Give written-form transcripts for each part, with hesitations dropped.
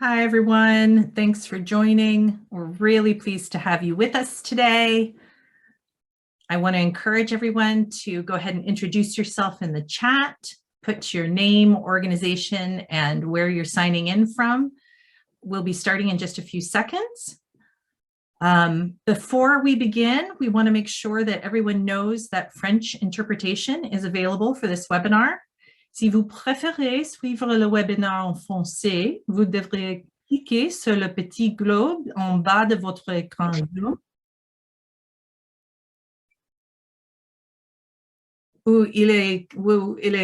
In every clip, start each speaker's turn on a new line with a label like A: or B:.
A: Hi, everyone. Thanks for joining. We're really pleased to have you with us today. I want to encourage everyone to go ahead and introduce yourself in the chat, put your name, organization, and where you're signing in from. We'll be starting in just a few seconds. Before we begin, we want to make sure that everyone knows that French interpretation is available for this webinar. Si vous préférez suivre le webinaire en français, vous devrez cliquer sur le petit globe en bas de votre écran Zoom où il est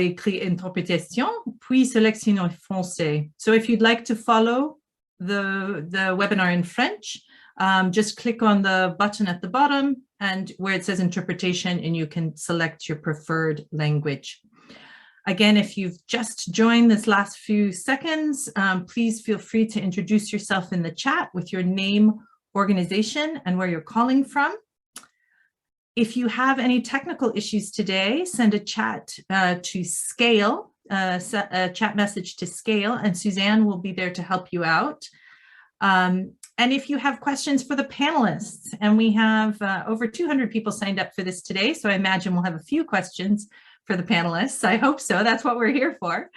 A: écrit interprétation, puis sélectionnez français. So if you'd like to follow the webinar in French, just click on the button at the bottom and where it says interpretation, and you can select your preferred language. Again, if you've just joined this last few seconds, please feel free to introduce yourself in the chat with your name, organization, and where you're calling from. If you have any technical issues today, send a chat to Scale, a chat message to Scale, and Suzanne will be there to help you out. And if you have questions for the panelists, and we have over 200 people signed up for this today, so I imagine we'll have a few questions for the panelists. I hope so. That's what we're here for.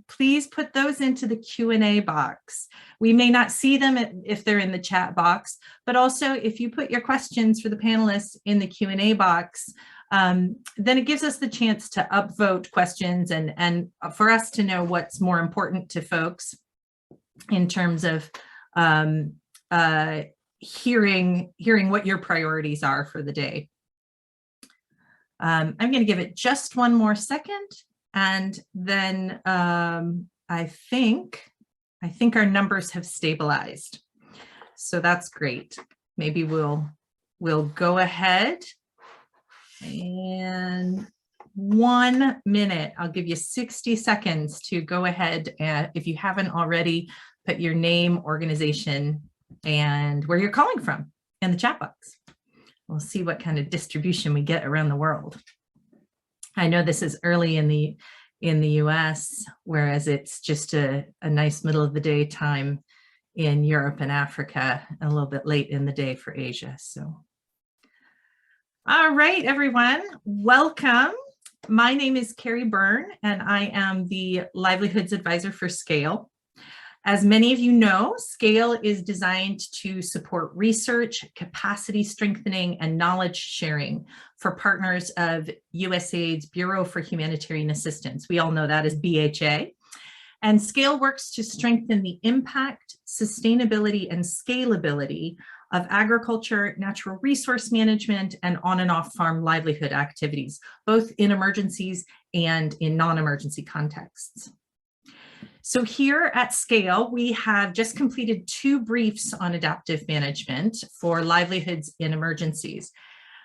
A: Please put those into the Q&A box. We may not see them if they're in the chat box, but also if you put your questions for the panelists in the Q&A box, then it gives us the chance to upvote questions and for us to know what's more important to folks in terms of hearing what your priorities are for the day. I'm going to give it just one more second, and then I think our numbers have stabilized. So that's great. Maybe we'll go ahead and 1 minute. I'll give you 60 seconds to go ahead and, if you haven't already, put your name, organization, and where you're calling from in the chat box. We'll see what kind of distribution we get around the world. I know this is early in the US, whereas it's just a nice middle of the day time in Europe and Africa, and a little bit late in the day for Asia. So, all right, everyone, welcome. My name is Carrie Byrne, and I am the Livelihoods Advisor for Scale. As many of you know, Scale is designed to support research, capacity strengthening, and knowledge sharing for partners of USAID's Bureau for Humanitarian Assistance. We all know that as BHA. And Scale works to strengthen the impact, sustainability, and scalability of agriculture, natural resource management, and on and off farm livelihood activities, both in emergencies and in non-emergency contexts. So here at Scale, we have just completed 2 briefs on adaptive management for livelihoods in emergencies.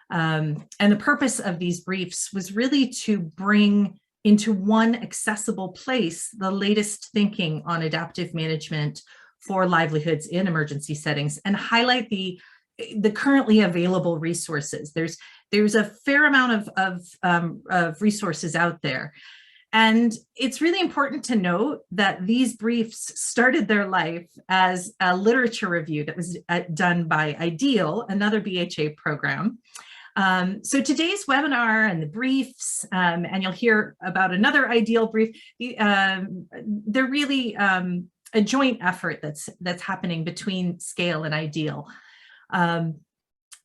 A: And the purpose of these briefs was really to bring into one accessible place the latest thinking on adaptive management for livelihoods in emergency settings and highlight the currently available resources. There's a fair amount of resources out there. And it's really important to note that these briefs started their life as a literature review that was done by IDEAL, another BHA program. So today's webinar and the briefs, and you'll hear about another IDEAL brief, they're really a joint effort that's happening between Scale and IDEAL.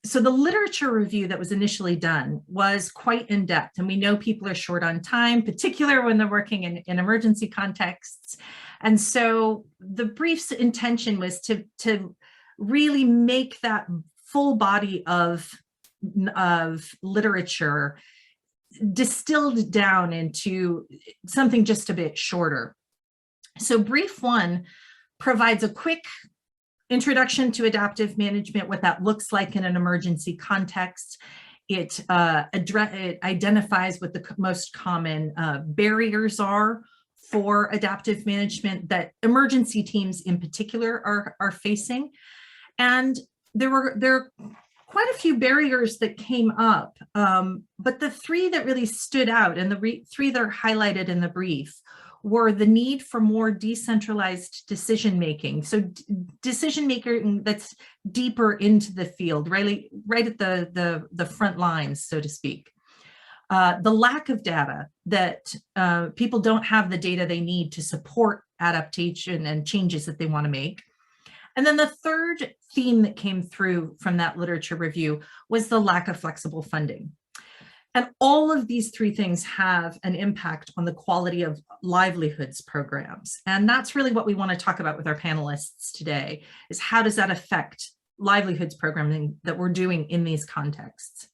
A: So the literature review that was initially done was quite in-depth, and we know people are short on time, particularly when they're working in emergency contexts. And so the brief's intention was to really make that full body of literature distilled down into something just a bit shorter. So brief 1 provides a quick introduction to adaptive management, what that looks like in an emergency context. It identifies what the most common barriers are for adaptive management that emergency teams in particular are facing. And there are quite a few barriers that came up, but the 3 that really stood out and the 3 that are highlighted in the brief were the need for more decentralized decision-making. So decision-making that's deeper into the field, right at the front lines, so to speak. The lack of data, that people don't have the data they need to support adaptation and changes that they want to make. And then the third theme that came through from that literature review was the lack of flexible funding. And all of these three things have an impact on the quality of livelihoods programs. And that's really what we want to talk about with our panelists today, is how does that affect livelihoods programming that we're doing in these contexts.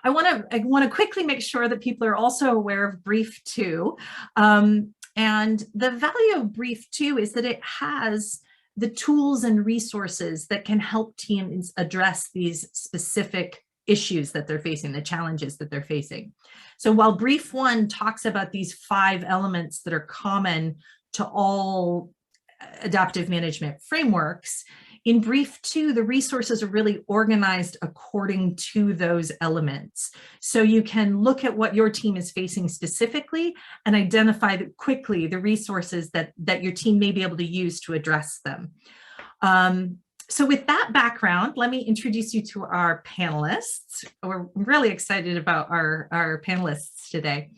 A: I want to quickly make sure that people are also aware of Brief 2. And the value of Brief 2 is that it has the tools and resources that can help teams address these specific issues that they're facing, the challenges that they're facing. So while Brief 1 talks about these 5 elements that are common to all adaptive management frameworks, in Brief 2, the resources are really organized according to those elements. So you can look at what your team is facing specifically and identify quickly the resources that your team may be able to use to address them. So with that background, let me introduce you to our panelists. We're really excited about our panelists today.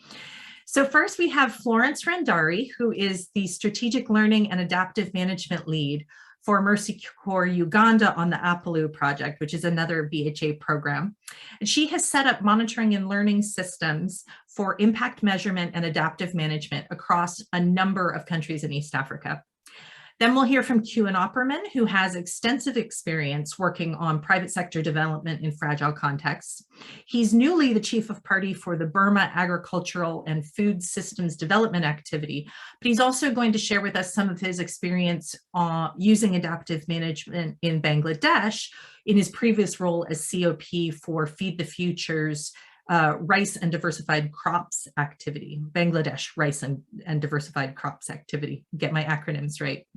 A: So first we have Florence Randari, who is the Strategic Learning and Adaptive Management Lead for Mercy Corps Uganda on the APALU project, which is another VHA program. And she has set up monitoring and learning systems for impact measurement and adaptive management across a number of countries in East Africa. Then we'll hear from Kewan Opperman, who has extensive experience working on private sector development in fragile contexts. He's newly the chief of party for the Burma Agricultural and Food Systems Development Activity, but he's also going to share with us some of his experience using adaptive management in Bangladesh in his previous role as COP for Feed the Future's Rice and Diversified Crops Activity, Bangladesh Rice and Diversified Crops Activity, get my acronyms right.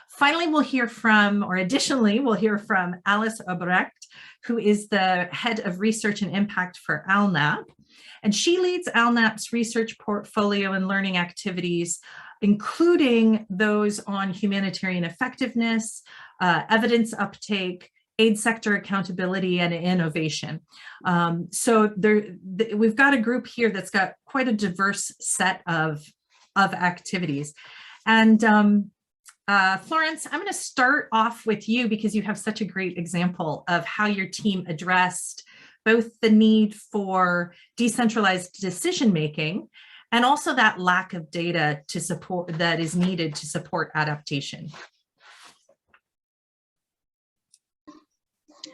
A: Finally, we'll hear from Alice Obrecht, who is the head of research and impact for ALNAP. And she leads ALNAP's research portfolio and learning activities, including those on humanitarian effectiveness, evidence uptake, aid sector accountability, and innovation. So we've got a group here that's got quite a diverse set of activities. And Florence, I'm going to start off with you because you have such a great example of how your team addressed both the need for decentralized decision-making and also that lack of data to support that is needed to support adaptation.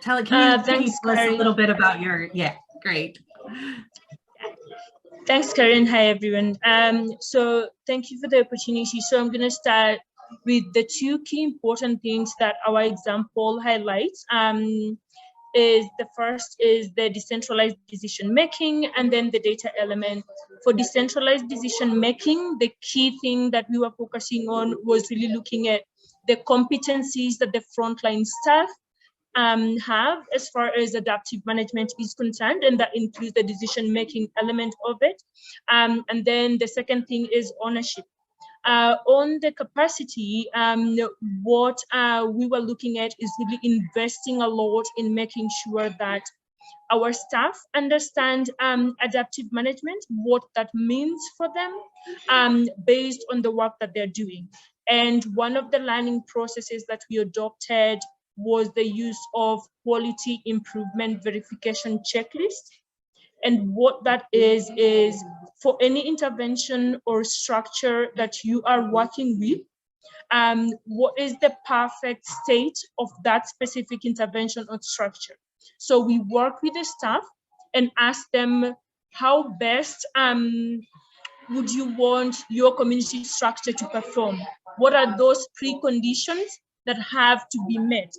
A: Can you tell us a little bit about your, great.
B: Thanks, Karen. Hi, everyone. So thank you for the opportunity. So I'm going to start with the 2 key important things that our example highlights. The first is the decentralized decision making, and then the data element. For decentralized decision making, the key thing that we were focusing on was really looking at the competencies that the frontline staff have as far as adaptive management is concerned, and that includes the decision-making element of it. And then the second thing is ownership. On the capacity, what we were looking at is really investing a lot in making sure that our staff understand adaptive management, what that means for them, based on the work that they're doing. And one of the learning processes that we adopted was the use of quality improvement verification checklist. And what that is for any intervention or structure that you are working with, what is the perfect state of that specific intervention or structure? So we work with the staff and ask them, how best would you want your community structure to perform? What are those preconditions that have to be met?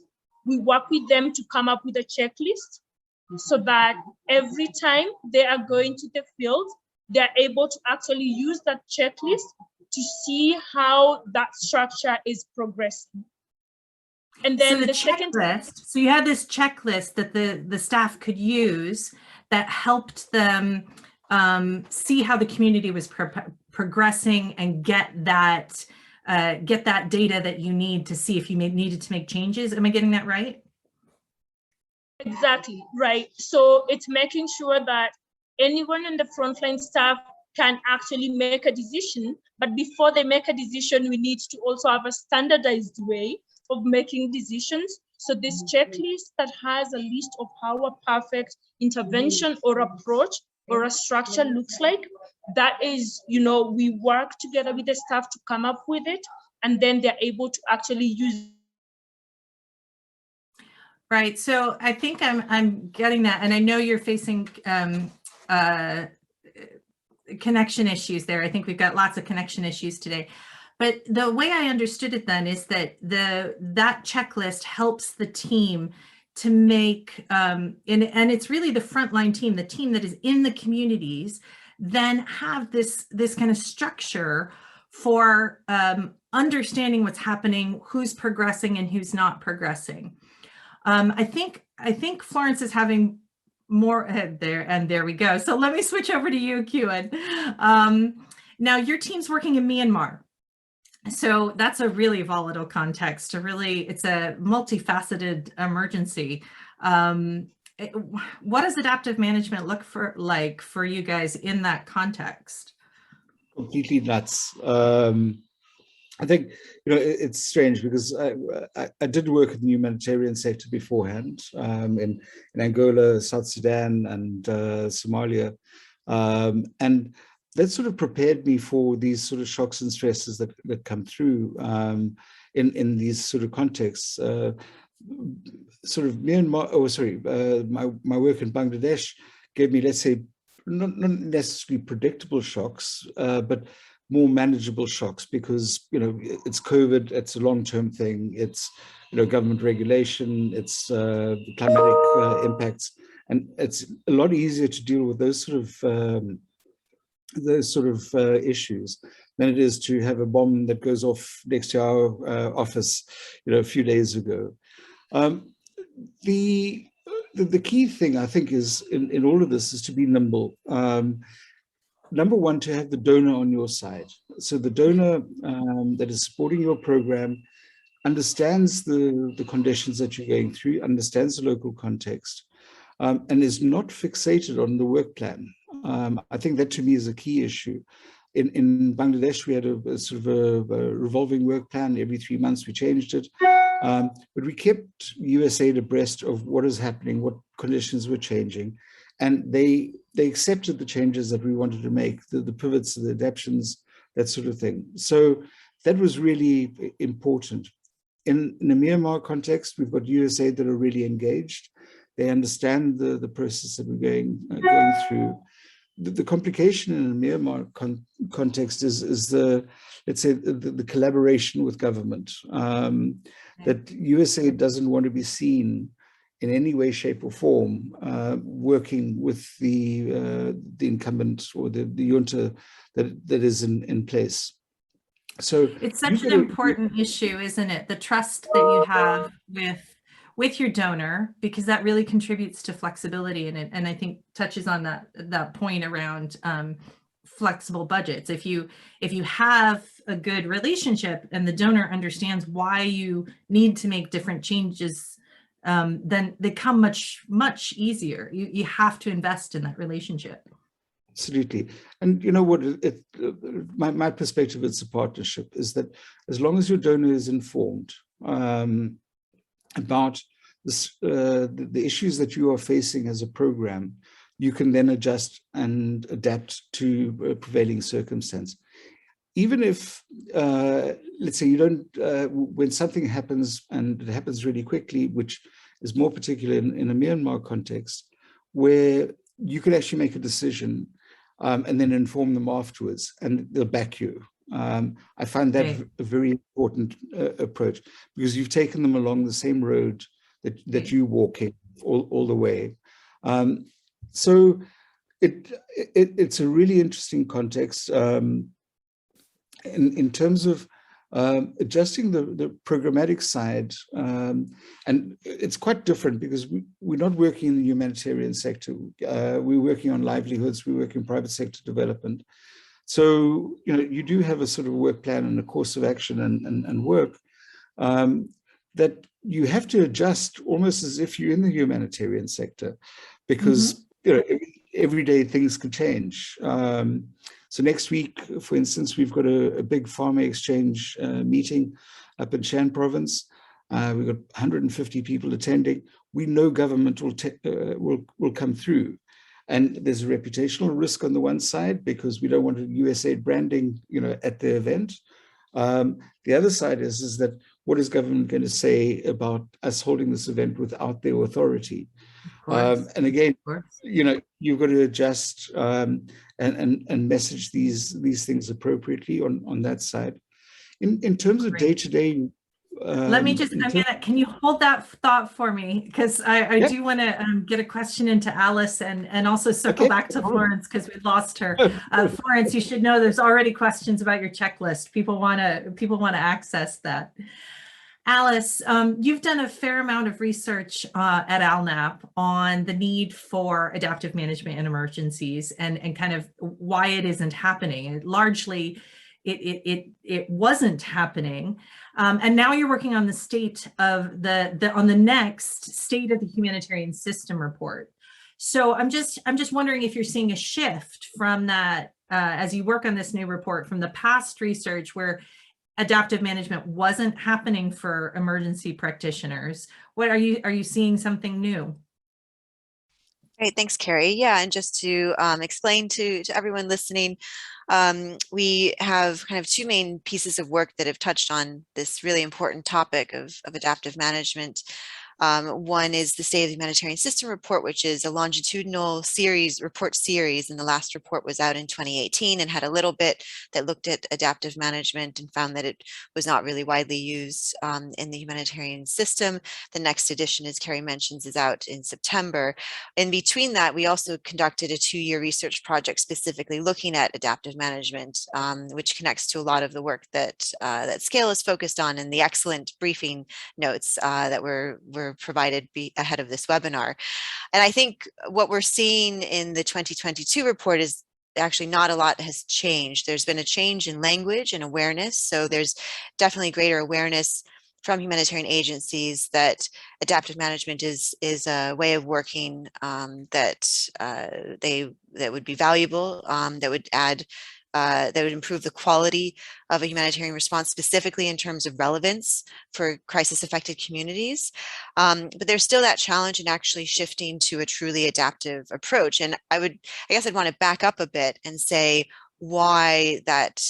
B: We work with them to come up with a checklist so that every time they are going to the field, they're able to actually use that checklist to see how that structure is progressing. And then
A: so the checklist, so you had this checklist that the staff could use that helped them see how the community was progressing and get that data that you need to see if you needed to make changes. Am I getting that right?
B: Exactly, right. So it's making sure that anyone in the frontline staff can actually make a decision, but before they make a decision, we need to also have a standardized way of making decisions. So this checklist that has a list of how a perfect intervention or approach or a structure looks like, that is, we work together with the staff to come up with it, and then they're able to actually use.
A: Right. So I think I'm getting that, and I know you're facing connection issues there. I think we've got lots of connection issues today. But the way I understood it then is that that checklist helps the team to make, and it's really the frontline team, the team that is in the communities, then have this kind of structure for understanding what's happening, who's progressing and who's not progressing. I think Florence is having more there, and there we go. So let me switch over to you, Kewan. Now your team's working in Myanmar. So that's a really volatile context. It's a multifaceted emergency. What does adaptive management look like for you guys in that context?
C: Completely nuts. I think, it's strange because I did work in the humanitarian sector beforehand, in Angola, South Sudan, and Somalia. And that sort of prepared me for these sort of shocks and stresses that come through in these sort of contexts. Sort of Myanmar, my work in Bangladesh gave me, let's say, not necessarily predictable shocks, but more manageable shocks, because it's COVID, it's a long-term thing, it's government regulation, it's climatic impacts, and it's a lot easier to deal with those sort of issues than it is to have a bomb that goes off next to our office, a few days ago. The key thing, I think, is in all of this is to be nimble. Number one, to have the donor on your side. So the donor that is supporting your program understands the conditions that you're going through, understands the local context, and is not fixated on the work plan. I think that to me is a key issue. In Bangladesh, we had a sort of a revolving work plan. Every 3 months we changed it. But we kept USAID abreast of what is happening, what conditions were changing. And they accepted the changes that we wanted to make, the pivots, the adaptations, that sort of thing. So that was really important. In a Myanmar context, we've got USAID that are really engaged. They understand the process that we're going through. The complication in a Myanmar context is the, let's say, the collaboration with government. That USAID doesn't want to be seen in any way, shape, or form working with the incumbent or the junta that is in place. So
A: it's such an important issue, isn't it? The trust that you have with your donor, because that really contributes to flexibility, and I think touches on that point around flexible budgets. If you have a good relationship and the donor understands why you need to make different changes, then they come much easier. You have to invest in that relationship.
C: Absolutely. And you know what, my perspective, it's a partnership, is that as long as your donor is informed about this, the issues that you are facing as a program, you can then adjust and adapt to prevailing circumstance. Even if, let's say you don't, when something happens and it happens really quickly, which is more particular in a Myanmar context, where you can actually make a decision and then inform them afterwards, and they'll back you. I find that a very important approach, because you've taken them along the same road that you walk in all the way. So it's a really interesting context in terms of adjusting the programmatic side, and it's quite different because we're not working in the humanitarian sector. We're working on livelihoods, we work in private sector development. So, you do have a sort of work plan and a course of action and work that you have to adjust almost as if you're in the humanitarian sector, because every day things can change. So next week, for instance, we've got a big farmer exchange meeting up in Shan province. We've got 150 people attending. We know government will come through. And there's a reputational risk on the one side because we don't want USAID branding, at the event. The other side is that what is government going to say about us holding this event without their authority? And again, you've got to adjust and message these things appropriately on that side. In terms of day-to-day.
A: Let me just, can you hold that thought for me? Because I do want to get a question into Alice and also circle back to Florence because we lost her. Florence, you should know there's already questions about your checklist. People want to access that. Alice, you've done a fair amount of research at ALNAP on the need for adaptive management in emergencies and kind of why it isn't happening. Largely, it wasn't happening. And now you're working on the state of on the next state of the humanitarian system report. So I'm just wondering if you're seeing a shift from that as you work on this new report from the past research where adaptive management wasn't happening for emergency practitioners. What are you seeing something new?
D: Great, thanks, Carrie. Yeah, and just to explain to everyone listening, we have kind of two main pieces of work that have touched on this really important topic of adaptive management. One is the State of the Humanitarian System report, which is a longitudinal report series, and the last report was out in 2018 and had a little bit that looked at adaptive management and found that it was not really widely used in the humanitarian system. The next edition, as Carrie mentions, is out in September. In between that, we also conducted a 2-year research project specifically looking at adaptive management, which connects to a lot of the work that Scale is focused on and the excellent briefing notes that were provided ahead of this webinar. And I think what we're seeing in the 2022 report is actually not a lot has changed. There's been a change in language and awareness. So there's definitely greater awareness from humanitarian agencies that adaptive management is a way of working that would be valuable, that would add that would improve the quality of a humanitarian response, specifically in terms of relevance for crisis-affected communities. But there's still that challenge in actually shifting to a truly adaptive approach. And I guess I'd want to back up a bit and say why that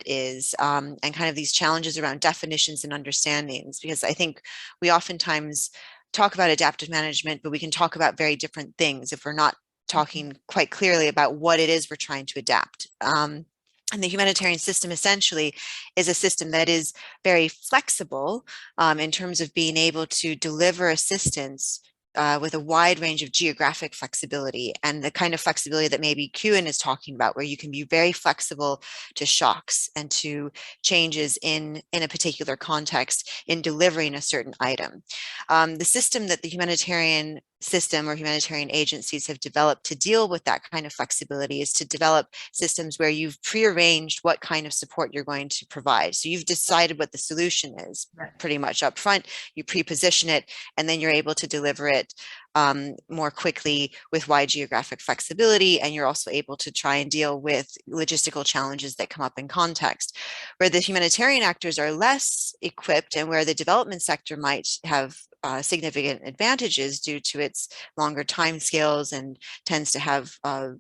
D: is, and kind of these challenges around definitions and understandings, because I think we oftentimes talk about adaptive management, but we can talk about very different things if we're not talking quite clearly about what it is we're trying to adapt. And the humanitarian system essentially is a system that is very flexible in terms of being able to deliver assistance with a wide range of geographic flexibility and the kind of flexibility that maybe Kuan is talking about, where you can be very flexible to shocks and to changes in a particular context in delivering a certain item. The system that the humanitarian system or humanitarian agencies have developed to deal with that kind of flexibility is to develop systems where you've prearranged what kind of support you're going to provide. So you've decided what the solution is pretty much up front, you pre-position it, and then you're able to deliver it more quickly with wide geographic flexibility, and you're also able to try and deal with logistical challenges that come up in context. Where the humanitarian actors are less equipped and where the development sector might have significant advantages due to its longer timescales and tends to have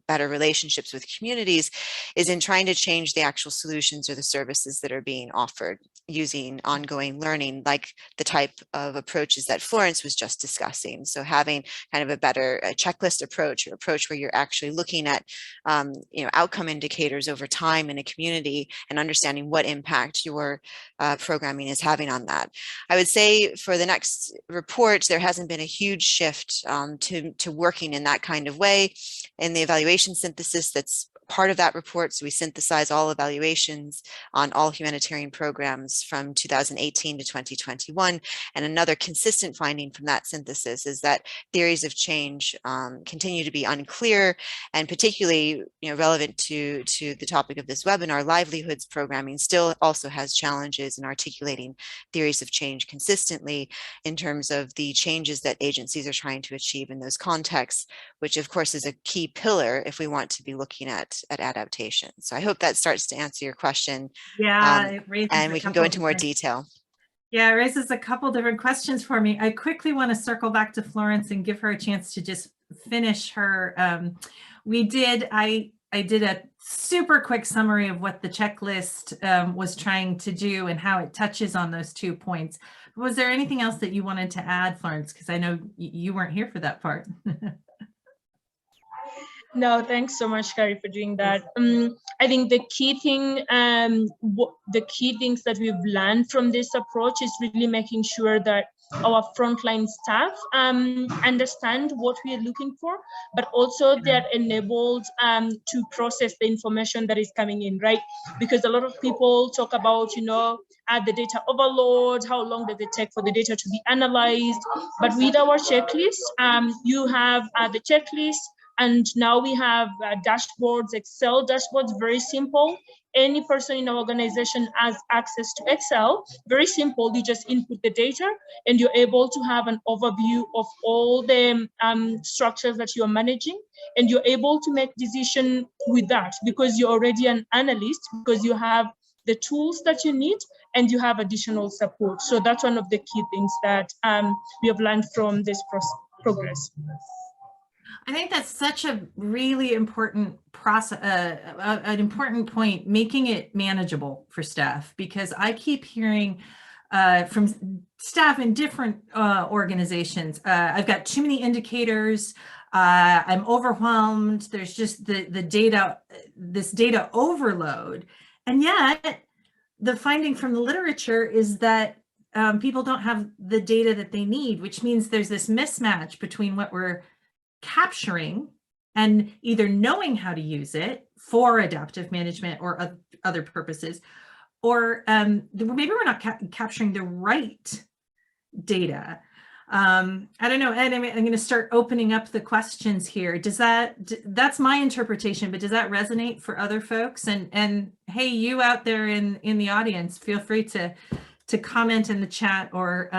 D: better relationships with communities, is in trying to change the actual solutions or the services that are being offered using ongoing learning, like the type of approaches that Florence was just discussing. So having kind of a better checklist approach, or approach where you're actually looking at outcome indicators over time in a community and understanding what impact your programming is having on that. I would say for the next report, there hasn't been a huge shift to working in that kind of way. In the evaluation synthesis that's part of that report, so we synthesize all evaluations on all humanitarian programs from 2018 to 2021. And another consistent finding from that synthesis is that theories of change continue to be unclear, and particularly relevant to the topic of this webinar, livelihoods programming still also has challenges in articulating theories of change consistently in terms of the changes that agencies are trying to achieve in those contexts, which of course is a key pillar if we want to be looking at adaptation. So I hope that starts to answer your question.
A: Yeah, it raises
D: and we can go into more detail.
A: Yeah, it raises a couple different questions for me. I quickly want to circle back to Florence and give her a chance to just finish her. I did a super quick summary of what the checklist was trying to do and how it touches on those 2 points. Was there anything else that you wanted to add, Florence? Because I know you weren't here for that part.
B: No, thanks so much, Carrie, for doing that. I think the key thing, the key things that we've learned from this approach is really making sure that our frontline staff understand what we are looking for, but also they're enabled to process the information that is coming in, right? Because a lot of people talk about, the data overload, how long does it take for the data to be analyzed? But with our checklist, you have the checklist, and now we have dashboards, Excel dashboards, very simple. Any person in our organization has access to Excel, very simple. You just input the data and you're able to have an overview of all the structures that you're managing, and you're able to make decision with that because you're already an analyst, because you have the tools that you need and you have additional support. So that's one of the key things that we have learned from this progress.
A: I think that's such a really important process, an important point, making it manageable for staff, because I keep hearing from staff in different organizations, I've got too many indicators, I'm overwhelmed, there's just the data, this data overload. And yet the finding from the literature is that people don't have the data that they need, which means there's this mismatch between what we're capturing and either knowing how to use it for adaptive management or other purposes, or maybe we're not capturing the right data. I don't know, Ed, I'm going to start opening up the questions here. That's my interpretation, but does that resonate for other folks? And hey, you out there in the audience, feel free to comment in the chat or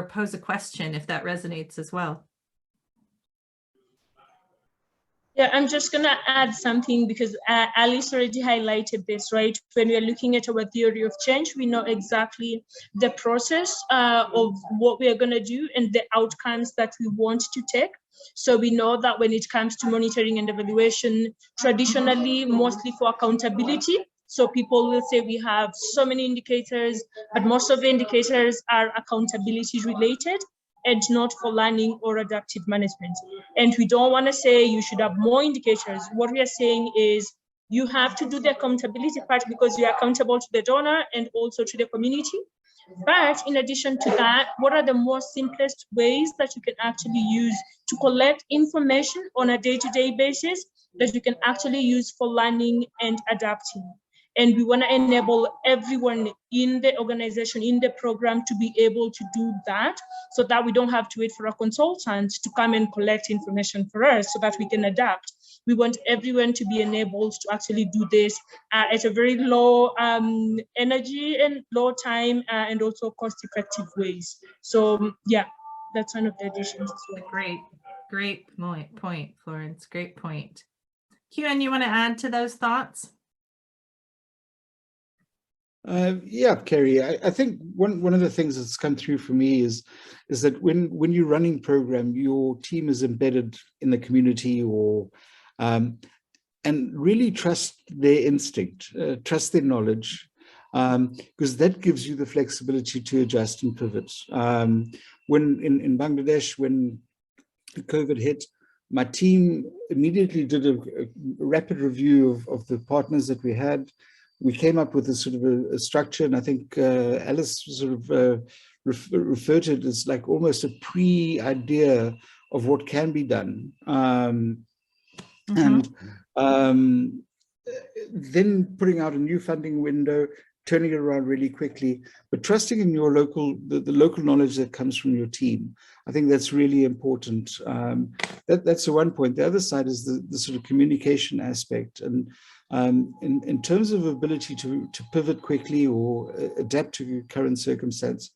A: pose a question if that resonates as well.
B: Yeah, I'm just going to add something because Alice already highlighted this, right? When we are looking at our theory of change, we know exactly the process of what we are going to do and the outcomes that we want to take. So we know that when it comes to monitoring and evaluation, traditionally, mostly for accountability. So people will say we have so many indicators, but most of the indicators are accountability related and not for learning or adaptive management. And we don't want to say you should have more indicators. What we are saying is you have to do the accountability part because you are accountable to the donor and also to the community. But in addition to that, what are the most simplest ways that you can actually use to collect information on a day-to-day basis that you can actually use for learning and adapting? And we want to enable everyone in the organization, in the program, to be able to do that so that we don't have to wait for a consultant to come and collect information for us so that we can adapt. We want everyone to be enabled to actually do this at a very low energy and low time and also cost-effective ways. So yeah, that's one of the additions as well.
A: Great point, Florence, great point. Kieran, you want to add to those thoughts?
C: Yeah, Kerry, I think one of the things that's come through for me is that when you're running program, your team is embedded in the community or and really trust their instinct, trust their knowledge, because that gives you the flexibility to adjust and pivot. When in Bangladesh, when COVID hit, my team immediately did a rapid review of the partners that we had. We came up with a sort of a structure, and I think Alice sort of referred to it as like almost a pre-idea of what can be done. And then putting out a new funding window, turning it around really quickly, but trusting in your local, the local knowledge that comes from your team. I think that's really important. That's the one point. The other side is the sort of communication aspect. And in terms of ability to pivot quickly or adapt to current circumstance,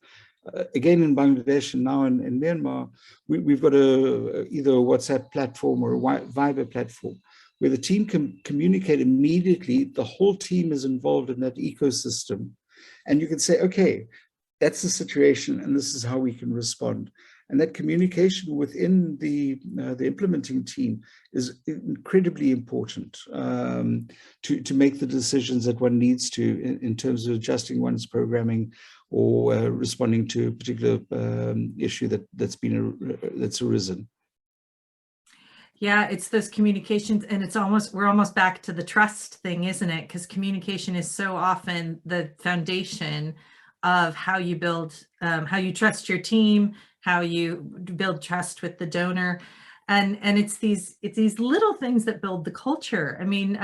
C: again, in Bangladesh and now in Myanmar, we've got either a WhatsApp platform or a Viber platform, where the team can communicate immediately. The whole team is involved in that ecosystem. And you can say, okay, that's the situation and this is how we can respond. And that communication within the implementing team is incredibly important to make the decisions that one needs to in terms of adjusting one's programming or responding to a particular issue that's arisen.
A: Yeah, it's those communications, and we're almost back to the trust thing, isn't it? Because communication is so often the foundation of how you build, how you trust your team, how you build trust with the donor. And it's these little things that build the culture. I mean,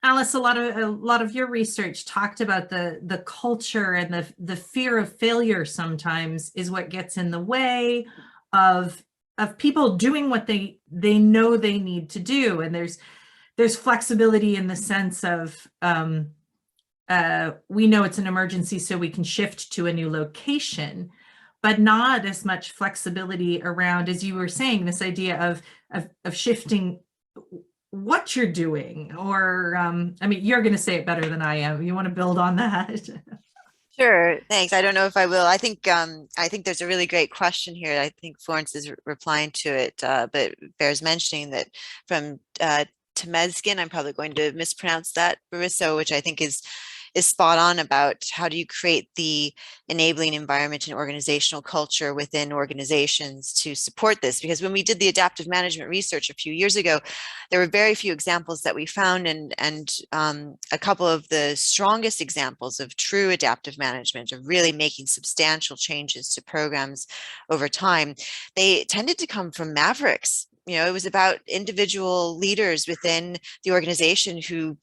A: Alice, a lot of your research talked about the culture, and the fear of failure sometimes is what gets in the way of people doing what they know they need to do. And there's flexibility in the sense of we know it's an emergency, so we can shift to a new location, but not as much flexibility around, as you were saying, this idea of shifting what you're doing. Or I mean, you're going to say it better than I am. You want to build on that?
D: Sure, thanks. I don't know if I will. I think there's a really great question here. I think Florence is replying to it, but bears mentioning that from Temesgen, I'm probably going to mispronounce that, Bariso, which I think is spot on about how do you create the enabling environment and organizational culture within organizations to support this. Because when we did the adaptive management research a few years ago, there were very few examples that we found, and a couple of the strongest examples of true adaptive management, of really making substantial changes to programs over time, they tended to come from mavericks. You know, it was about individual leaders within the organization who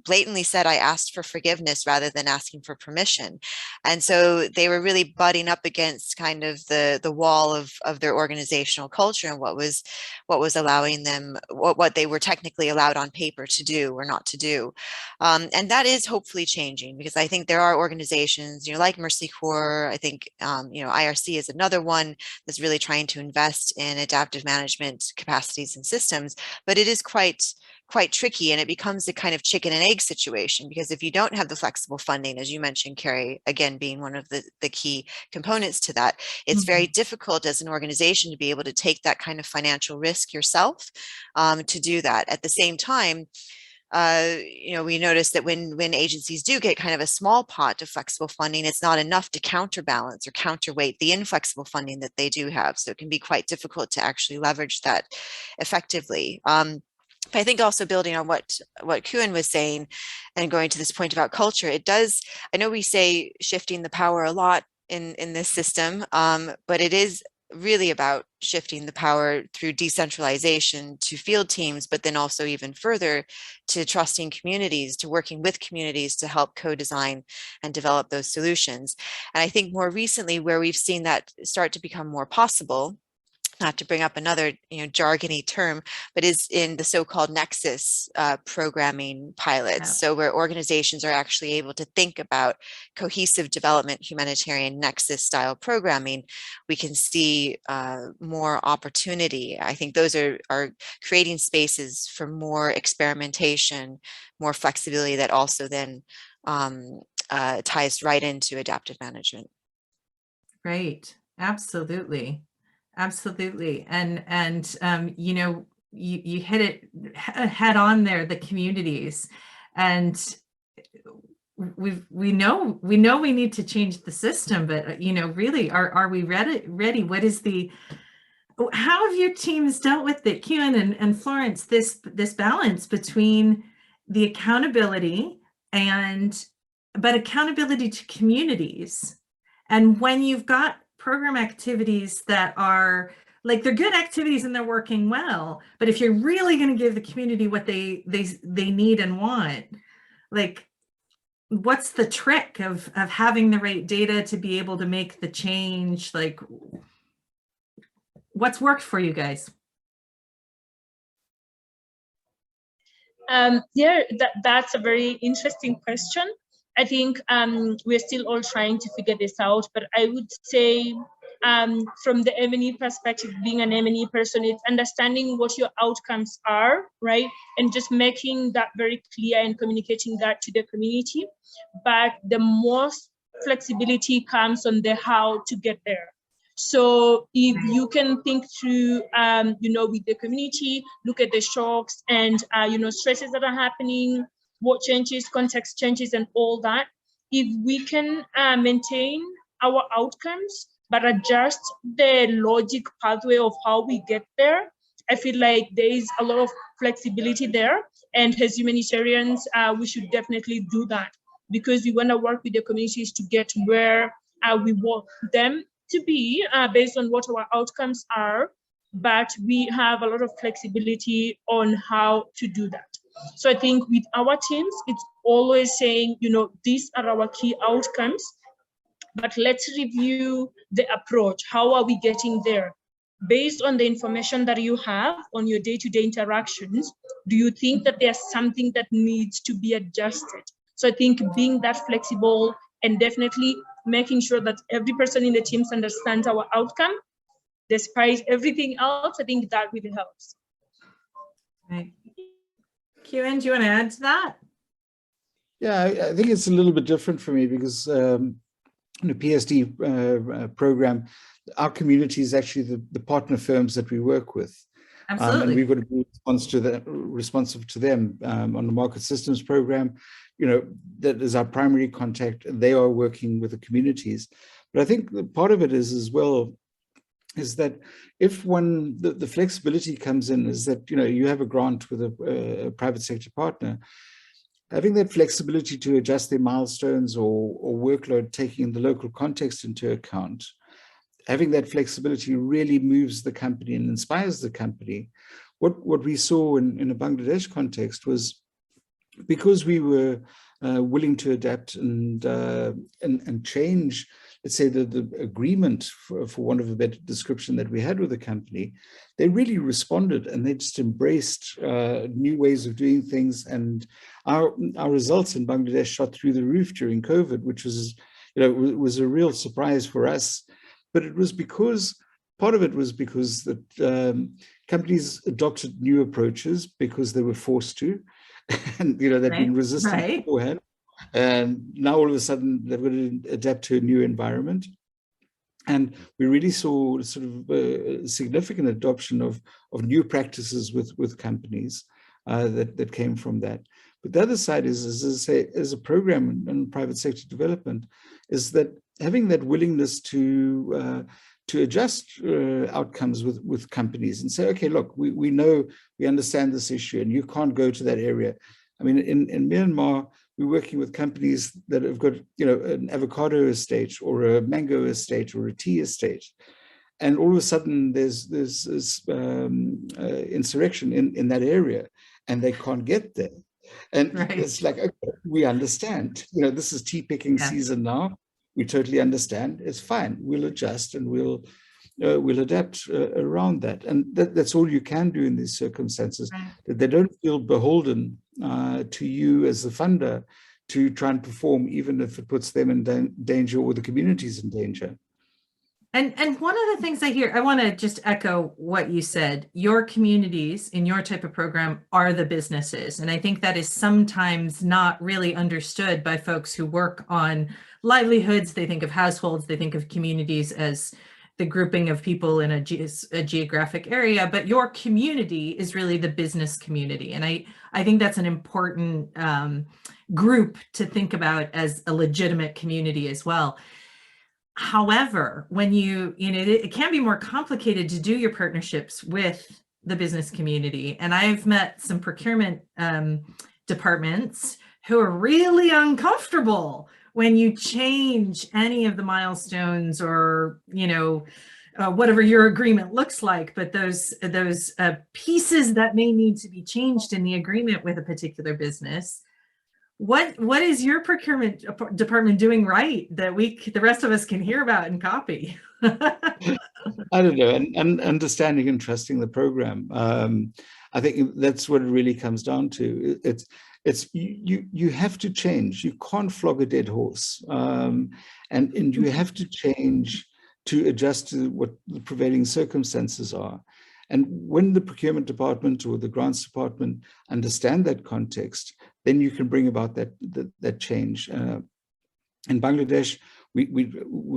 D: blatantly said, I asked for forgiveness rather than asking for permission. And so they were really butting up against kind of the wall of their organizational culture and what was allowing them, what they were technically allowed on paper to do or not to do. And that is hopefully changing, because I think there are organizations, you know, like Mercy Corps. I think, you know, IRC is another one that's really trying to invest in adaptive management capacities and systems, but it is quite tricky, and it becomes a kind of chicken and egg situation, because if you don't have the flexible funding, as you mentioned, Carrie, again, being one of the key components to that, it's very difficult as an organization to be able to take that kind of financial risk yourself to do that. At the same time, you know, we notice that when agencies do get kind of a small pot of flexible funding, it's not enough to counterbalance or counterweight the inflexible funding that they do have. So it can be quite difficult to actually leverage that effectively. But I think also building on what Kuan was saying and going to this point about culture, it does, I know we say shifting the power a lot in this system, but it is really about shifting the power through decentralization to field teams, but then also even further to trusting communities, to working with communities to help co-design and develop those solutions. And I think more recently, where we've seen that start to become more possible, not to bring up another, you know, jargony term, but is in the so-called nexus programming pilots. Yeah. So where organizations are actually able to think about cohesive development, humanitarian nexus style programming, we can see more opportunity. I think those are creating spaces for more experimentation, more flexibility that also then ties right into adaptive management.
A: Right, absolutely. Absolutely. And you know, you hit it head on there, the communities. And we know we need to change the system, but you know, really, are we ready? What is how have your teams dealt with it, Kuan and Florence, this balance between the accountability but accountability to communities? And when you've got program activities that are like they're good activities and they're working well, but if you're really going to give the community what they need and want, like what's the trick of having the right data to be able to make the change? Like what's worked for you guys?
B: Yeah, that's a very interesting question. I think we're still all trying to figure this out, but I would say from the M&E perspective, being an M&E person, it's understanding what your outcomes are, right? And just making that very clear and communicating that to the community. But the most flexibility comes on the how to get there. So if you can think through, with the community, look at the shocks and, stresses that are happening, what changes, context changes, and all that. If we can maintain our outcomes, but adjust the logic pathway of how we get there, I feel like there is a lot of flexibility there. And as humanitarians, we should definitely do that because we want to work with the communities to get where we want them to be based on what our outcomes are, but we have a lot of flexibility on how to do that. So I think with our teams, it's always saying, these are our key outcomes, but let's review the approach. How are we getting there? Based on the information that you have on your day-to-day interactions, do you think that there's something that needs to be adjusted? So I think being that flexible and definitely making sure that every person in the teams understands our outcome, despite everything else, I think that really helps.
A: Right. Kieran, do you want to add to that?
C: Yeah, I think it's a little bit different for me because in the PSD program, our community is actually the partner firms that we work with.
A: Absolutely.
C: And we've got to be responsive to them on the market systems program. That is our primary contact, and they are working with the communities. But I think the part of it is as well is that if the flexibility comes in is that, you have a grant with a private sector partner, having that flexibility to adjust their milestones or workload, taking the local context into account, having that flexibility really moves the company and inspires the company. What we saw in a Bangladesh context was because we were willing to adapt and change, let's say, the agreement, for want of a better description, that we had with the company, they really responded and they just embraced new ways of doing things. And our results in Bangladesh shot through the roof during COVID, which was, was a real surprise for us. But it was because, part of it was because that companies adopted new approaches because they were forced to, and they'd been resistant beforehand. And now all of a sudden they've got to adapt to a new environment. And we really saw sort of a significant adoption of new practices with companies that came from that. But the other side is, as I say, as a program in private sector development, is that having that willingness to adjust outcomes with companies and say, okay, look, we know, we understand this issue and you can't go to that area. I mean, in Myanmar, we're working with companies that have got, an avocado estate or a mango estate or a tea estate. And all of a sudden there's insurrection in that area and they can't get there. And it's like, okay, we understand, this is tea picking season now. We totally understand. It's fine. We'll adjust and we'll adapt around that. And that's all you can do in these circumstances, that they don't feel beholden to you as the funder to try and perform, even if it puts them in danger or the communities in danger.
A: And one of the things I hear, I want to just echo what you said. Your communities in your type of program are the businesses. And I think that is sometimes not really understood by folks who work on livelihoods. They think of households, they think of communities as the grouping of people in a geographic area, but your community is really the business community. And I think that's an important group to think about as a legitimate community as well. However, when it can be more complicated to do your partnerships with the business community. And I've met some procurement departments who are really uncomfortable when you change any of the milestones or, whatever your agreement looks like, but those pieces that may need to be changed in the agreement with a particular business. What is your procurement department doing right that the rest of us can hear about and copy?
C: I don't know, and understanding and trusting the program. I think that's what it really comes down to. It's you have to change. You can't flog a dead horse, and you have to change to adjust to what the prevailing circumstances are. And when the procurement department or the grants department understand that context, then you can bring about that change. In Bangladesh, we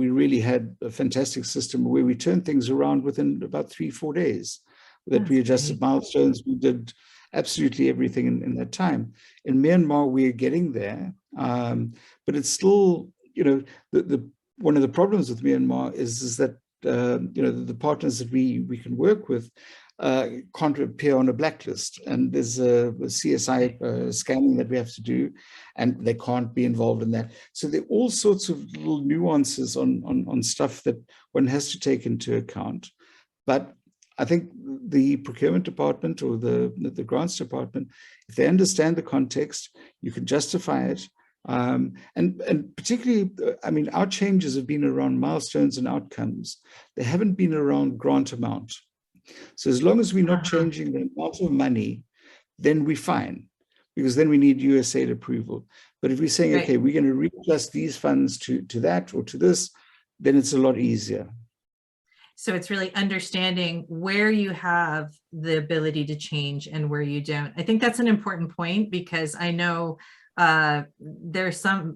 C: really had a fantastic system where we turned things around within about 3-4 days. That we adjusted milestones, we did absolutely everything in that time. In Myanmar, we are getting there, but it's still, one of the problems with Myanmar is that the partners that we can work with can't appear on a blacklist, and there's a CSI scanning that we have to do, and they can't be involved in that. So there are all sorts of little nuances on stuff that one has to take into account. But I think the procurement department or the grants department, if they understand the context, you can justify it. And particularly, I mean, our changes have been around milestones and outcomes. They haven't been around grant amount. So as long as we're not changing the amount of money, then we're fine, because then we need USAID approval. But if we're saying, okay, we're going to readjust these funds to that or to this, then it's a lot easier.
A: So it's really understanding where you have the ability to change and where you don't. I think that's an important point, because I know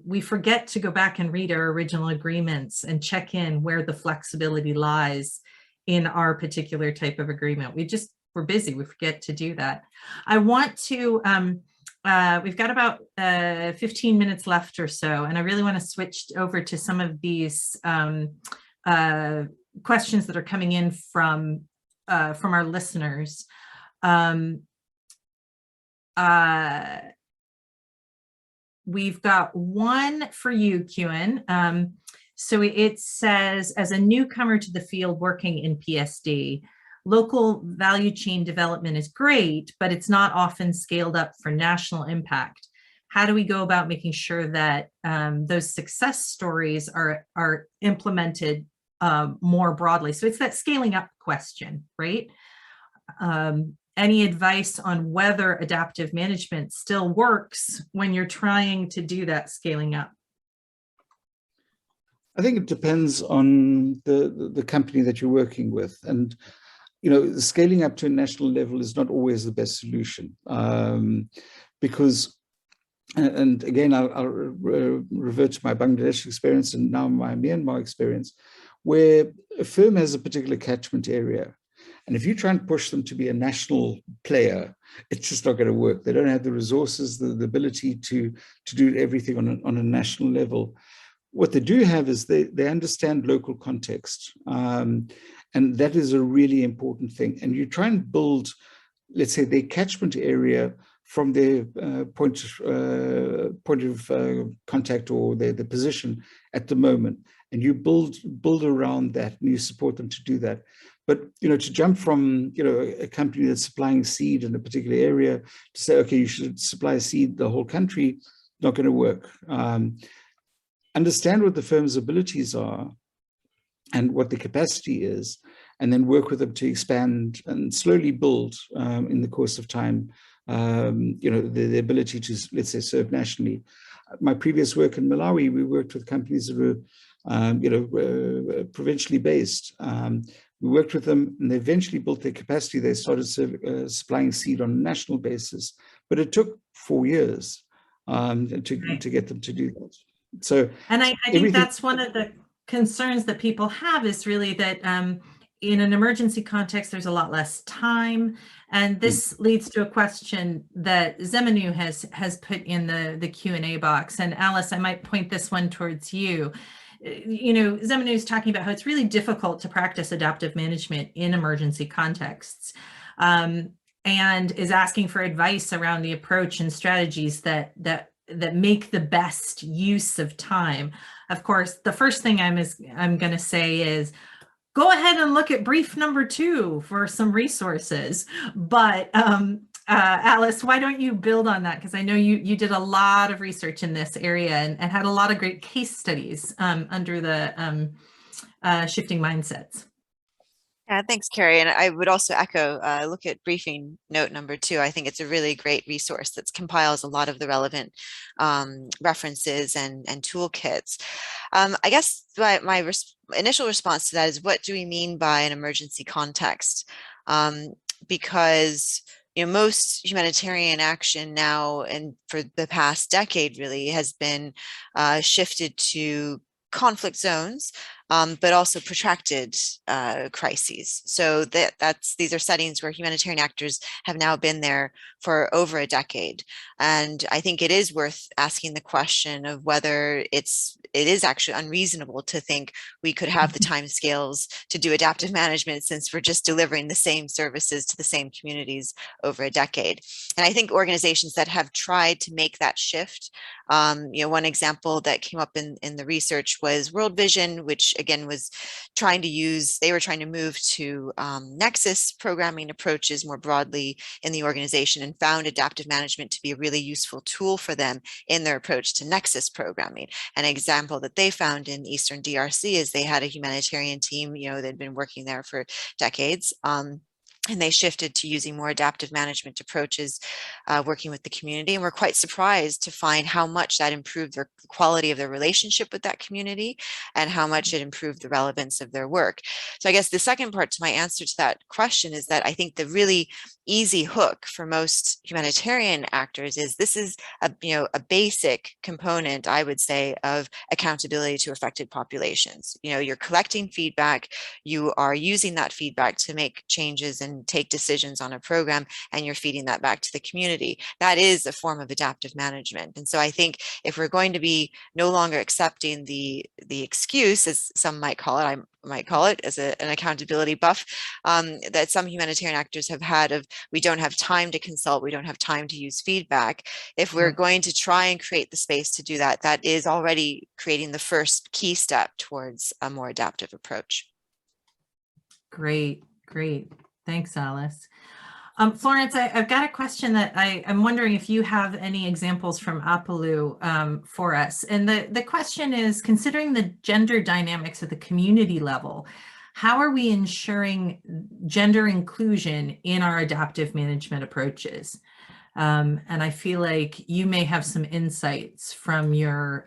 A: we forget to go back and read our original agreements and check in where the flexibility lies in our particular type of agreement. We're busy, we forget to do that. I want to, we've got about 15 minutes left or so, and I really want to switch over to some of these questions that are coming in from our listeners. We've got one for you, Kewan. So it says, as a newcomer to the field working in PSD, local value chain development is great, but it's not often scaled up for national impact. How do we go about making sure that those success stories are implemented more broadly? So it's that scaling up question, right? Any advice on whether adaptive management still works when you're trying to do that scaling up?
C: I think it depends on the company that you're working with. And, scaling up to a national level is not always the best solution, because, and again, I'll revert to my Bangladesh experience and now my Myanmar experience, where a firm has a particular catchment area. And if you try and push them to be a national player, it's just not going to work. They don't have the resources, the ability to do everything on a national level. What they do have is they understand local context. And that is a really important thing. And you try and build, let's say, their catchment area from their point of contact or their position at the moment. And you build around that, and you support them to do that. But to jump from a company that's supplying seed in a particular area to say, okay, you should supply seed the whole country, not going to work. Understand what the firm's abilities are and what the capacity is, and then work with them to expand and slowly build in the course of time, the ability to, let's say, serve nationally. My previous work in Malawi, we worked with companies that were, provincially based. We worked with them, and they eventually built their capacity. They started supplying seed on a national basis, but it took 4 years to get them to do that. So,
A: and I think that's one of the concerns that people have, is really that in an emergency context, there's a lot less time. And this leads to a question that Zemanu has put in the Q&A box. And Alice, I might point this one towards you. Zemanu is talking about how it's really difficult to practice adaptive management in emergency contexts, and is asking for advice around the approach and strategies that make the best use of time. Of course, the first thing I'm going to say is, go ahead and look at brief number 2 for some resources. But Alice, why don't you build on that? Because I know you did a lot of research in this area and had a lot of great case studies under the shifting mindsets.
D: Yeah, thanks, Carrie. And I would also echo, look at briefing note number 2. I think it's a really great resource that compiles a lot of the relevant references and toolkits. I guess my initial response to that is, what do we mean by an emergency context? Because most humanitarian action now and for the past decade really has been shifted to conflict zones, but also protracted crises. So these are settings where humanitarian actors have now been there for over a decade. And I think it is worth asking the question of whether it is actually unreasonable to think we could have the timescales to do adaptive management, since we're just delivering the same services to the same communities over a decade. And I think organizations that have tried to make that shift, one example that came up in the research was World Vision, which again was they were trying to move to Nexus programming approaches more broadly in the organization, and found adaptive management to be a really useful tool for them in their approach to Nexus programming. An example that they found in Eastern DRC is they had a humanitarian team, they'd been working there for decades. And they shifted to using more adaptive management approaches, working with the community. And we're quite surprised to find how much that improved the quality of their relationship with that community and how much it improved the relevance of their work. So I guess the second part to my answer to that question is that I think the really easy hook for most humanitarian actors is this is a basic component, I would say, of accountability to affected populations. You're collecting feedback, you are using that feedback to make changes and take decisions on a program, and you're feeding that back to the community. That is a form of adaptive management. And so I think if we're going to be no longer accepting the excuse, as some might call it, I might call it as an accountability buff, that some humanitarian actors have had of, we don't have time to consult, we don't have time to use feedback. If we're going to try and create the space to do that, that is already creating the first key step towards a more adaptive approach.
A: Great. Thanks, Alice. Florence, I've got a question that I'm wondering if you have any examples from APALU for us. And the question is, considering the gender dynamics at the community level, how are we ensuring gender inclusion in our adaptive management approaches? And I feel like you may have some insights from your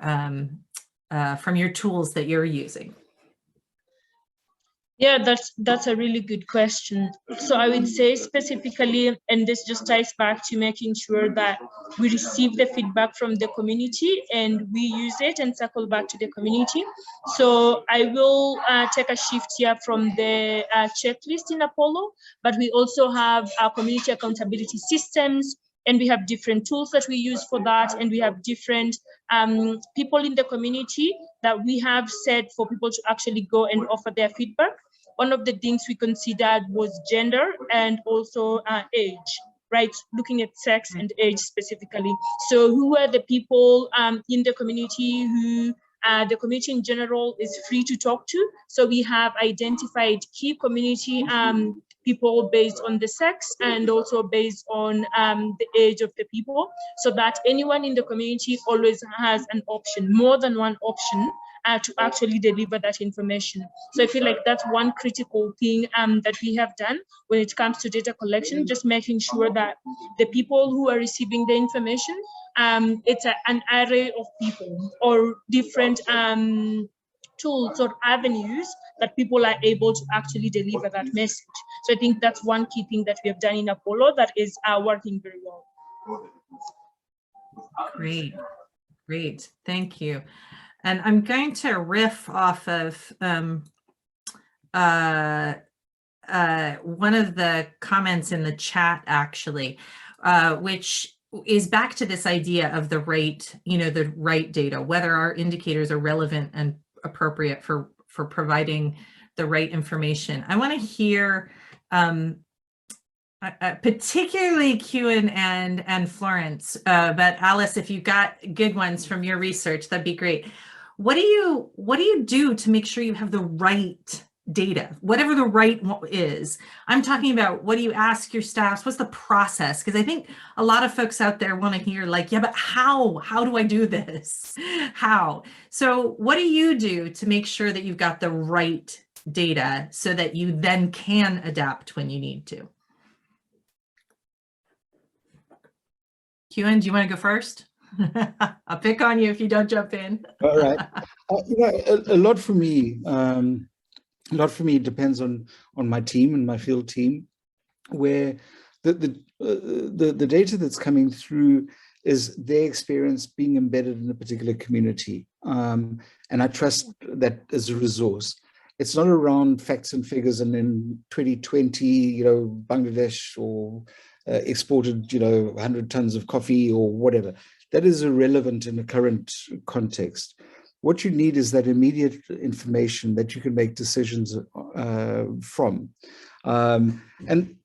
A: tools that you're using.
B: Yeah, that's a really good question. So I would say specifically, and this just ties back to making sure that we receive the feedback from the community and we use it and circle back to the community. So I will take a shift here from the checklist in Apollo, but we also have our community accountability systems, and we have different tools that we use for that, and we have different people in the community that we have set for people to actually go and offer their feedback. One of the things we considered was gender and also age, right? Looking at sex and age specifically. So who are the people in the community who the community in general is free to talk to? So we have identified key community people based on the sex and also based on the age of the people, so that anyone in the community always has an option, more than one option, to actually deliver that information. So I feel like that's one critical thing that we have done when it comes to data collection, just making sure that the people who are receiving the information, it's an array of people or different tools or avenues that people are able to actually deliver that message. So I think that's one key thing that we have done in Apollo that is working very well.
A: Great, thank you. And I'm going to riff off of one of the comments in the chat, actually, which is back to this idea of the right data, whether our indicators are relevant and appropriate for providing the right information. I want to hear particularly Kewan and Florence, but Alice, if you've got good ones from your research, that'd be great. What do you do to make sure you have the right data, whatever the right one is. I'm talking about, what do you ask your staffs? What's the process? Because I think a lot of folks out there want to hear like, yeah, but how do I do this? How? So what do you do to make sure that you've got the right data so that you then can adapt when you need to? Kewan, do you want to go first? I'll pick on you if you don't jump in.
C: All right. A lot for me. A lot for me depends on my team and my field team, where the data that's coming through is their experience being embedded in a particular community, and I trust that as a resource. It's not around facts and figures, and in 2020, Bangladesh or exported, 100 tons of coffee or whatever. That is irrelevant in the current context. What you need is that immediate information that you can make decisions from. And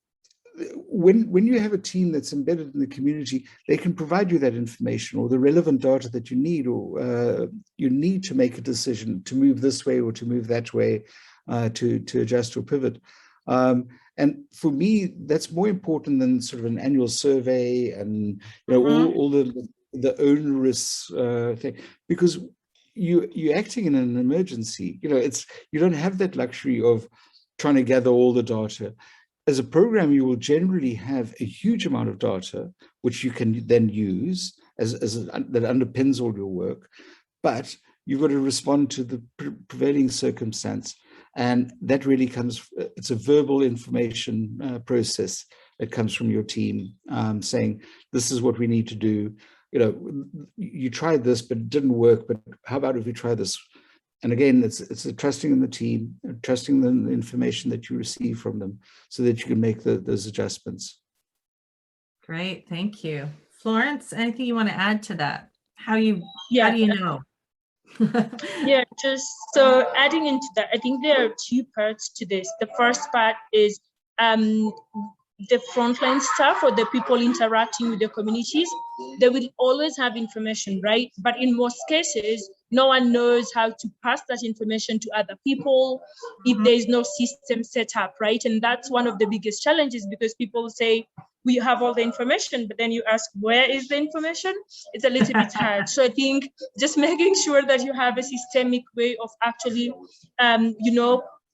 C: when you have a team that's embedded in the community, they can provide you that information or the relevant data that you need, or you need to make a decision to move this way or to move that way, to adjust or pivot. And for me, that's more important than sort of an annual survey and all the onerous thing, because you're acting in an emergency. You don't have that luxury of trying to gather all the data. As a program, you will generally have a huge amount of data, which you can then use that underpins all your work. But you've got to respond to the prevailing circumstance. And that really it's a verbal information process that comes from your team, saying, this is what we need to do. You tried this, but it didn't work. But how about if we try this? And again, it's a trusting in the team, trusting in the information that you receive from them, so that you can make those adjustments.
A: Great, thank you. Florence, anything you want to add to that? How do you know?
B: Yeah, just so adding into that, I think there are two parts to this. The first part is the frontline staff or the people interacting with the communities. They will always have information, right? But in most cases, no one knows how to pass that information to other people if there is no system set up, right? And that's one of the biggest challenges, because people say, we have all the information, but then you ask, where is the information? It's a little bit hard. So I think just making sure that you have a systemic way of actually,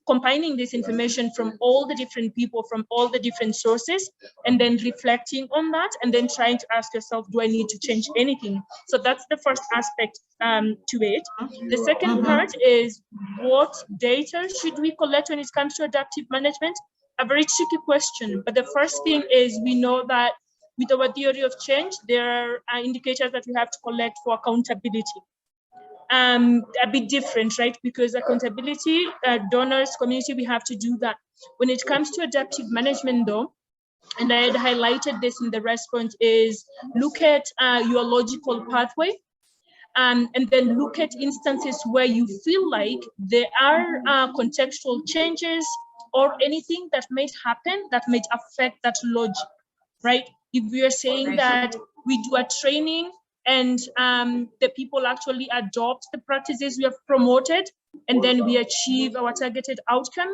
B: combining this information from all the different people, from all the different sources, and then reflecting on that, and then trying to ask yourself, do I need to change anything? So that's the first aspect to it. The second part is, what data should we collect when it comes to adaptive management? A very tricky question, but the first thing is, we know that with our theory of change, there are indicators that we have to collect for accountability. A bit different, right? Because accountability, donors, community, we have to do that. When it comes to adaptive management though, and I had highlighted this in the response, is look at your logical pathway, and then look at instances where you feel like there are contextual changes or anything that might happen that might affect that logic, right? If we are saying that we do a training and the people actually adopt the practices we have promoted, and then we achieve our targeted outcome,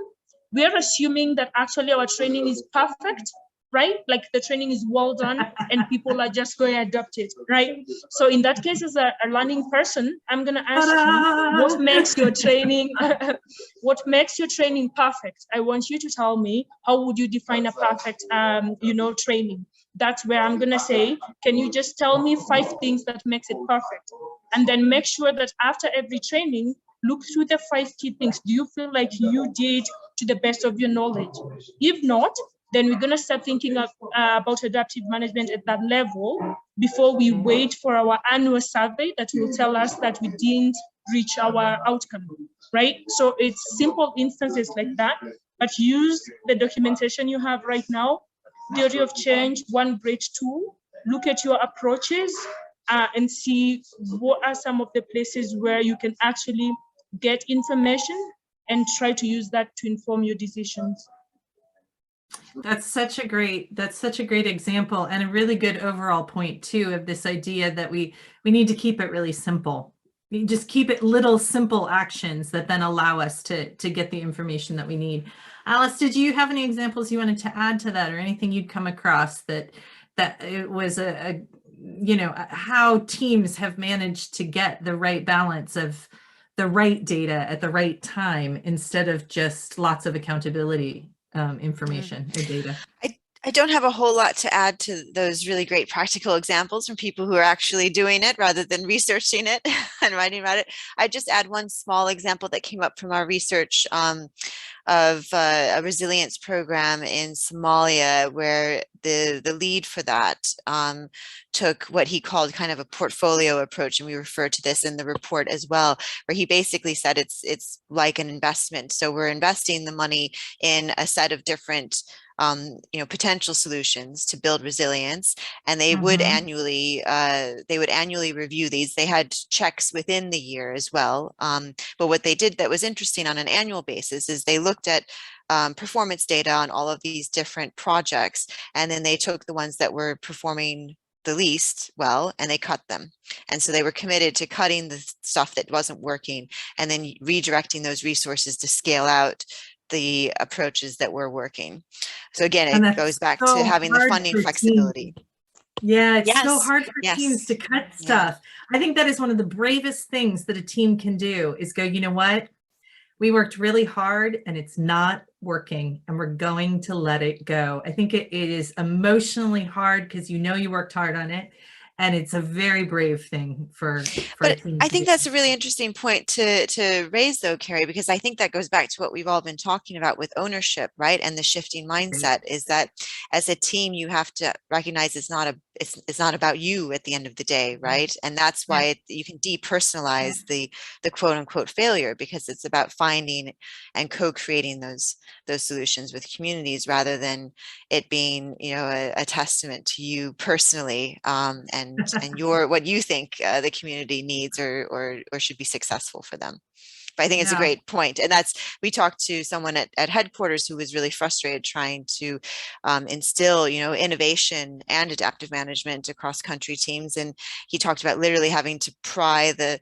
B: we are assuming that actually our training is perfect, right? Like the training is well done and people are just going to adopt it, right? So in that case, as a learning person, I'm going to ask you, what makes your training, what makes your training perfect? I want you to tell me, how would you define a perfect, training? That's where I'm going to say, can you just tell me 5 things that makes it perfect? And then make sure that after every training, look through the 5 key things. Do you feel like you did to the best of your knowledge? If not, then we're going to start thinking about adaptive management at that level before we wait for our annual survey that will tell us that we didn't reach our outcome, right? So it's simple instances like that, but use the documentation you have right now, theory of change, one great tool. Look at your approaches and see what are some of the places where you can actually get information and try to use that to inform your decisions.
A: That's such a great example, and a really good overall point too, of this idea that we need to keep it really simple. You just keep it little simple actions that then allow us to get the information that we need. Alice, did you have any examples you wanted to add to that, or anything you'd come across that it was how teams have managed to get the right balance of the right data at the right time instead of just lots of accountability information or data?
D: I don't have a whole lot to add to those really great practical examples from people who are actually doing it rather than researching it and writing about it. I just add one small example that came up from our research of a resilience program in Somalia, where the lead for that took what he called kind of a portfolio approach, and we refer to this in the report as well, where he basically said it's like an investment. So we're investing the money in a set of different potential solutions to build resilience, and they would annually review these. They had checks within the year as well, but what they did that was interesting on an annual basis is they looked at performance data on all of these different projects, and then they took the ones that were performing the least well and they cut them. And so they were committed to cutting the stuff that wasn't working and then redirecting those resources to scale out the approaches that were working. So again, it goes back to having the funding flexibility.
A: Yeah, it's so hard for teams to cut stuff. I think that is one of the bravest things that a team can do, is go, you know what? We worked really hard and it's not working and we're going to let it go. I think it is emotionally hard because you worked hard on it. And it's a very brave thing for
D: but I think that's a really interesting point to raise, though, Carrie, because I think that goes back to what we've all been talking about with ownership, right? And the shifting mindset is that as a team, you have to recognize it's not about you at the end of the day, right? And that's why you can depersonalize the quote unquote failure, because it's about finding and co-creating those solutions with communities rather than it being, a testament to you personally and what you think the community needs or should be successful for them. But I think it's a great point. And we talked to someone at headquarters who was really frustrated trying to instill, innovation and adaptive management across country teams. And he talked about literally having to pry the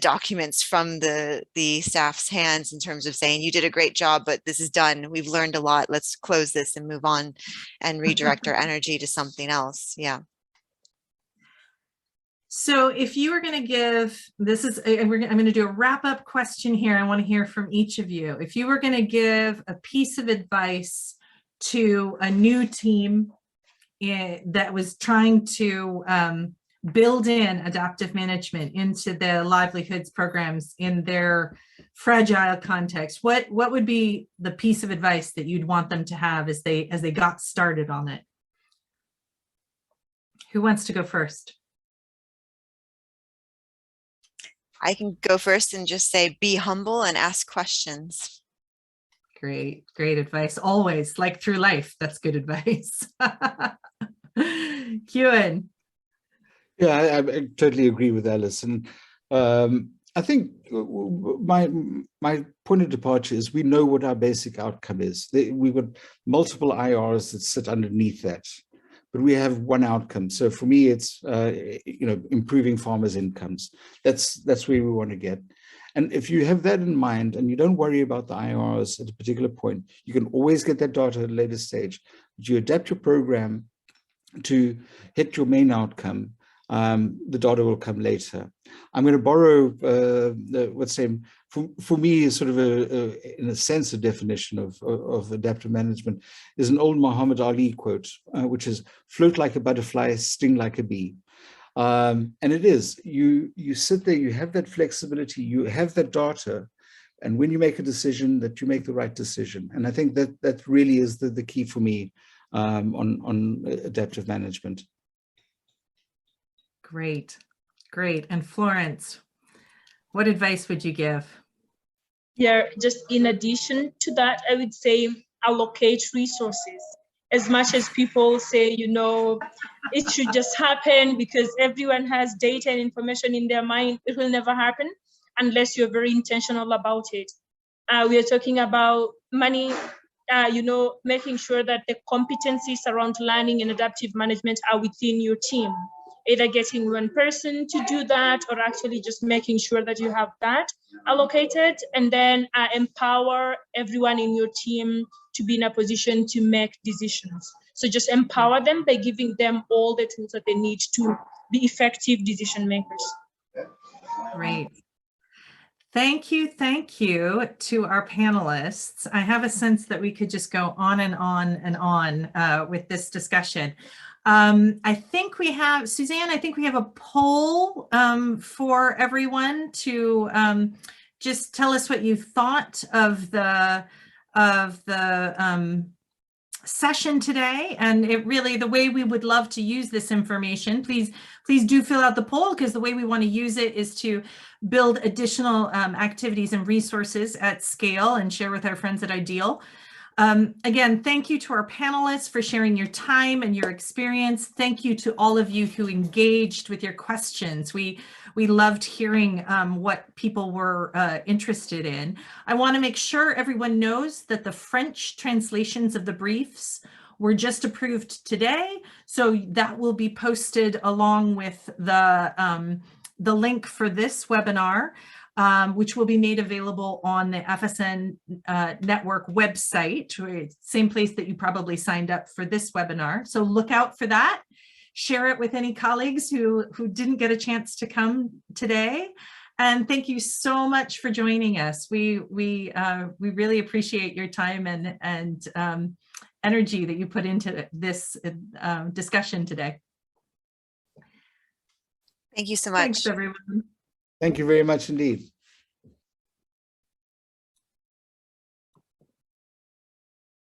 D: documents from the staff's hands in terms of saying, you did a great job, but this is done. We've learned a lot. Let's close this and move on and redirect our energy to something else. Yeah.
A: So if you were going to give, I'm going to do a wrap up question here. I want to hear from each of you. If you were going to give a piece of advice to a new team that was trying to build in adaptive management into the livelihoods programs in their fragile context, what would be the piece of advice that you'd want them to have as they got started on it? Who wants to go first?
D: I can go first and just say, be humble and ask questions.
A: Great advice. Always, like through life. That's good advice. Kieran.
C: Yeah, I totally agree with Alice. And I think my point of departure is we know what our basic outcome is. We've got multiple IRs that sit underneath that, but we have one outcome. So for me, it's improving farmers' incomes. That's where we want to get. And if you have that in mind and you don't worry about the IRs at a particular point, you can always get that data at a later stage. But you adapt your program to hit your main outcome. The data will come later. I'm going to borrow what's saying for me is sort of in a sense, a definition of adaptive management is an old Muhammad Ali quote, which is float like a butterfly, sting like a bee. And it is, you sit there, you have that flexibility, you have that data, and when you make a decision, that you make the right decision. And I think that really is the key for me on adaptive management.
A: Great. And Florence, what advice would you give?
B: Yeah, just in addition to that, I would say allocate resources. As much as people say, it should just happen because everyone has data and information in their mind, it will never happen unless you're very intentional about it. We are talking about money, making sure that the competencies around learning and adaptive management are within your team. either getting one person to do that or actually just making sure that you have that allocated, and then empower everyone in your team to be in a position to make decisions. So just empower them by giving them all the tools that they need to be effective decision makers.
A: Great. Thank you to our panelists. I have a sense that we could just go on and on and on with this discussion. I think we have, Suzanne, I think we have a poll for everyone to just tell us what you thought of the session today, and it really, the way we would love to use this information, please do fill out the poll, because the way we want to use it is to build additional activities and resources at scale and share with our friends at Ideal. Again, thank you to our panelists for sharing your time and your experience. Thank you to all of you who engaged with your questions. We loved hearing what people were interested in. I want to make sure everyone knows that the French translations of the briefs were just approved today, so that will be posted along with the link for this webinar, which will be made available on the FSN network website, same place that you probably signed up for this webinar. So look out for that. Share it with any colleagues who didn't get a chance to come today. And thank you so much for joining us. We really appreciate your time and energy that you put into this discussion today.
D: Thank you so much.
A: Thanks, everyone.
C: Thank you very much indeed.